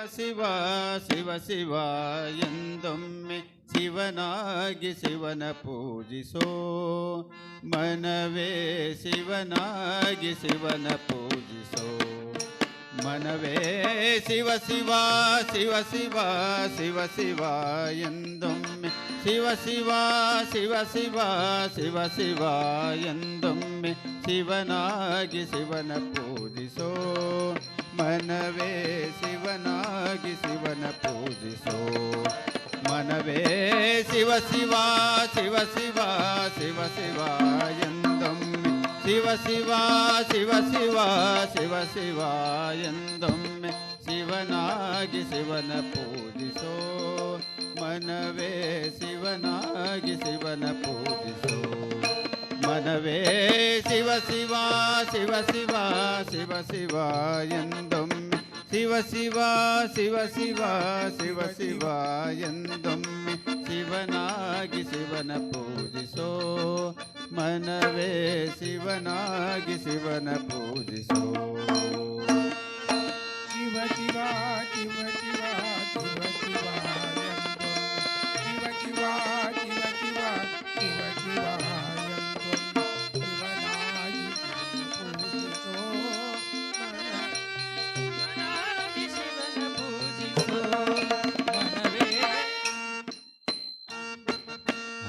ಶಿವ ಶಿವ ಶಿವ ಎಂದೊಮ್ಮೆ ಶಿವನಾಗಿ ಶಿವನ ಪೂಜಿಸೋ ಮನವೇ ಶಿವನಾಗಿ ಶಿವನ ಪೂಜಿಸೋ ಮನವೇ ಶಿವ ಶಿವ ಶಿವ ಶಿವ ಶಿವ ಶಿವ ಎಂದೊಮ್ಮೆ ಶಿವ ಶಿವ ಶಿವ ಶಿವ ಶಿವ ಶಿವ ಎಂದೊಮ್ಮೆ ಶಿವನಾಗಿ ಶಿವನ ಪೂಜಿಸೋ ಮನವೇ ಶಿವನಾಗಿ ಶಿವನ ಪೂಜಿಸೋ ಮನವೇ ಶಿವ ಶಿವ ಶಿವ ಶಿವ ಶಿವ ಶಿವ ಎಂದೊಮ್ಮೆ ಶಿವ ಶಿವ ಶಿವ ಶಿವ ಶಿವ ಶಿವ ಎಂದೊಮ್ಮೆ ಶಿವನಾಗಿ ಶಿವನ ಪೂಜಿಸೋ ಮನವೇ ಶಿವನಾಗಿ ಶಿವನ ಪೂಜಿಸೋ ಮನವೇ ಶಿವ ಶಿವ ಶಿವ ಶಿವ ಶಿವ ಶಿವ ಎಂದೊಮ್ಮೆ ಶಿವ ಶಿವ ಶಿವ ಶಿವ ಶಿವ ಶಿವ ಎಂದೊಮ್ಮೆ ಶಿವನಾಗಿ ಶಿವನ ಪೂಜಿಸೋ ಮನವೇ ಶಿವನಾಗಿ ಶಿವನ ಪೂಜಿಸೋ ಶಿವ ಶಿವ ಶಿವ ಶಿವ ಶಿವ ಶಿವ ಶಿವ ಶಿವ ಶಿವ ಶಿವ ಶಿವ ಶಿವ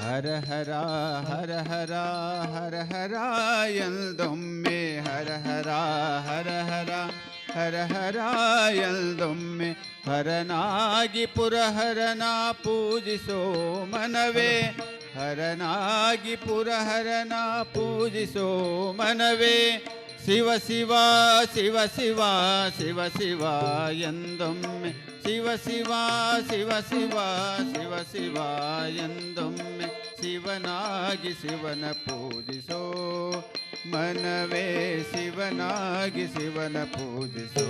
ಹರ ಹರ ಹರ ಹರ ಹರ ಹರ ಎಂದೊಮ್ಮೆ ಹರ ಹರ ಹರ ಹರ ಹರ ಹರ ಎಂದೊಮ್ಮೆ ಹರನಾಗಿ ಪುರಹರನ ಪೂಜಿಸೋ ಮನವೇ ಹರನಾಗಿ ಪುರಹರನ ಪೂಜಿಸೋ ಮನವೇ ಶಿವ ಶಿವ ಶಿವ ಶಿವ ಶಿವ ಶಿವ ಎಂದೊಮ್ಮೆ ಶಿವ ಶಿವ ಶಿವ ಶಿವ ಶಿವ ಶಿವ ಎಂದೊಮ್ಮೆ ಶಿವನಾಗಿ ಶಿವನ ಪೂಜಿಸೋ ಮನವೇ ಶಿವನಾಗಿ ಶಿವನ ಪೂಜಿಸೋ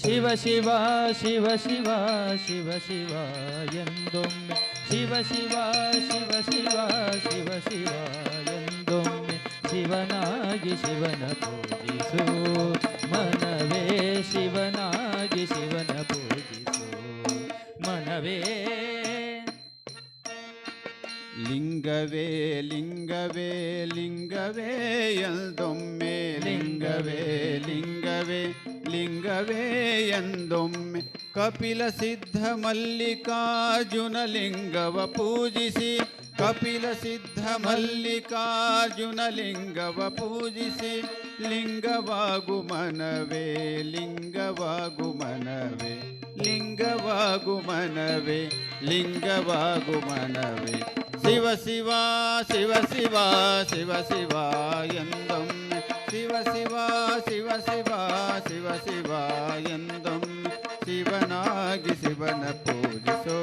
ಶಿವ ಶಿವ ಶಿವ ಶಿವ ಶಿವ ಶಿವ ಎಂದೊಮ್ಮೆ ಶಿವ ಶಿವ ಶಿವ ಶಿವ ಶಿವ ಶಿವ ಎಂದೊಮ್ಮೆ ಶಿವನಾಗಿ ಶಿವನ ಪೂಜಿಸೋ ಮನವೇ ಶಿವನಾಗಿ ಶಿವನ ಪೂಜಿಸೋ ಮನವೇ ಲಿಂಗವೇ ಲಿಂಗವೇ ಲಿಂಗವೇ ಎಂದೊಮ್ಮೆ ಲಿಂಗವೇ ಲಿಂಗವೇ ಲಿಂಗವೇ ಎಂದೊಮ್ಮೆ ಕಪಿಲ ಸಿದ್ಧ ಮಲ್ಲಿಕಾರ್ಜುನ ಲಿಂಗವ ಪೂಜಿಸಿ ಕಪಿಲ ಸಿದ್ಧ ಮಲ್ಲಿಕಾರ್ಜುನ ಲಿಂಗವ ಪೂಜಿಸಿ ಲಿಂಗವಾಗು ಮನವೇ ಲಿಂಗವಾಗು ಮನವೇ ಲಿಂಗವಾಗು ಮನವೇ ಲಿಂಗವಾಗು ಮನವೇ ಶಿವ ಶಿವ ಶಿವ ಶಿವ ಶಿವ ಶಿವ ಎಂದೊಮ್ಮೆ ಶಿವ ಶಿವ ಶಿವ ಶಿವ ಶಿವ ಶಿವ ಎಂದೊಮ್ಮೆ ಶಿವನಾಗಿ ಶಿವನ ಪೂಜಿಸೋ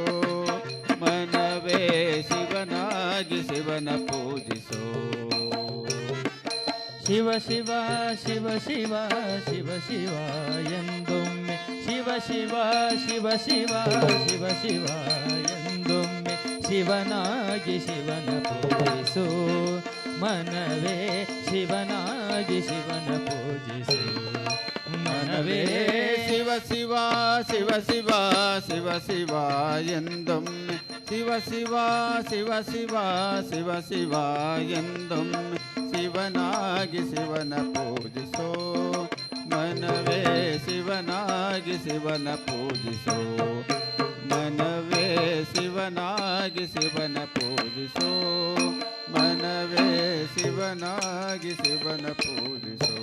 ಮನವೇ ಶಿವನಾಗಿ ಶಿವನ ಪೂಜಿಸೋ ಶಿವ ಶಿವ ಶಿವ ಶಿವ ಶಿವ ಶಿವ ಎಂದೊಮ್ಮೆ ಶಿವ ಶಿವ ಶಿವ ಶಿವ ಶಿವ ಶಿವ ಎಂದೊಮ್ಮೆ ಶಿವನಾಗಿ ಶಿವನ ಪೂಜಿಸೋ ಮನವೇ ಶಿವನಾಗಿ ಶಿವನ ಪೂಜಿಸೋ ಮನವೇ ಶಿವ ಶಿವ ಶಿವ ಶಿವ ಶಿವ ಶಿವ ಎಂದೊಮ್ಮೆ ಶಿವ ಶಿವ ಶಿವ ಶಿವ ಶಿವ ಶಿವ ಎಂದೊಮ್ಮೆ ಶಿವನಾಗಿ ಶಿವನ ಪೂಜಿಸೋ ಮನವೇ ಶಿವನಾಗಿ ಶಿವನ ಪೂಜಿಸೋ ಮನವೇ ಶಿವನಾಗಿ ಶಿವನ ಪೂಜಿಸೋ ಮನವೇ ಶಿವನಾಗಿ ಶಿವನ ಪೂಜಿಸೋ